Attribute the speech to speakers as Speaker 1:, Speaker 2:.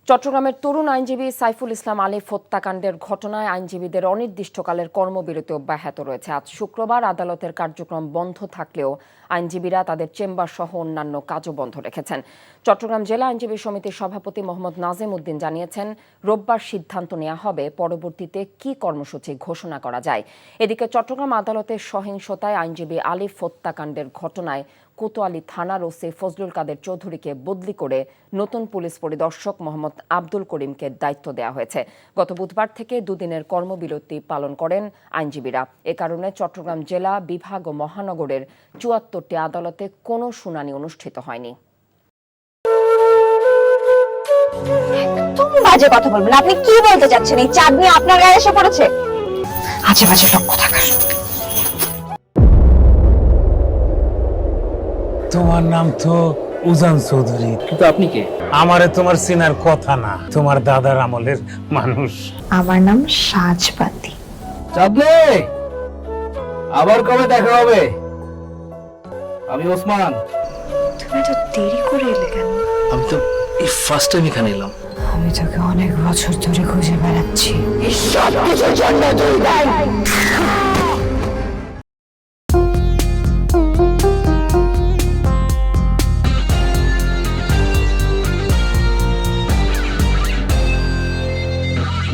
Speaker 1: চট্টগ্রামের তরুণ আইনজীবী সাইফুল ইসলাম আলিফ হত্যাকাণ্ডের ঘটনায় আইনজীবীদের অনির্দিষ্টকালের কর্মবিরতি অব্যাহত রয়েছে। আজ শুক্রবার আদালতের কার্যক্রম বন্ধ থাকলেও আইনজীবীরা তাদের চেম্বার সহ অন্যান্য কাজও বন্ধ রেখেছেন। চট্টগ্রাম জেলা আইনজীবী সমিতির সভাপতি মোহাম্মদ নাজিম উদ্দিন জানিয়েছেন, রোববার সিদ্ধান্ত নেওয়া হবে পরবর্তীতে কী কর্মসূচি ঘোষণা করা যায়। এদিকে চট্টগ্রাম আদালতের সহিংসতায় আইনজীবী আলিফ হত্যাকাণ্ডের ঘটনায় কোতোয়ালি থানার ওসি ফজলুল কাদের চৌধুরীকে বদলি করে নতুন পুলিশ পরিদর্শক মোহাম্মদ আব্দুল করিমকে দায়িত্ব দেওয়া হয়েছে। গত বুধবার থেকে দুদিনের কর্মবিরতি পালন করেন আইনজীবীরা। এ কারণে চট্টগ্রাম জেলা, বিভাগ ও মহানগরের ৭৪টি আদালতে কোনো শুনানি অনুষ্ঠিত হয়নি।
Speaker 2: একদম বাজে কথা বলবেন। আপনি কি বলতে চাচ্ছেন? এই চাঁদ নিয়ে আপনার গায়ে এসে পড়েছে? আজে বাজে লোক কোথাকার।
Speaker 3: তোমার নাম তো উজান চৌধুরী,
Speaker 4: কিন্তু আপনি কে?
Speaker 3: আমারে তোমার চেনার কথা না, তোমার দাদার আমলের মানুষ।
Speaker 2: আমার নাম সাজপাতি।
Speaker 4: চাঁদনি, আবার কবে দেখা হবে? আমি ওসমান।
Speaker 2: তুমি তো দেরি করে এলে কেন?
Speaker 4: আমি তো এই ফার্স্ট টাইম এখানে এলাম।
Speaker 2: আমি তোকে অনেক বছর ধরে খুঁজে বেড়াচ্ছি।
Speaker 3: সব কিছুর জন্য তুই দায়ী।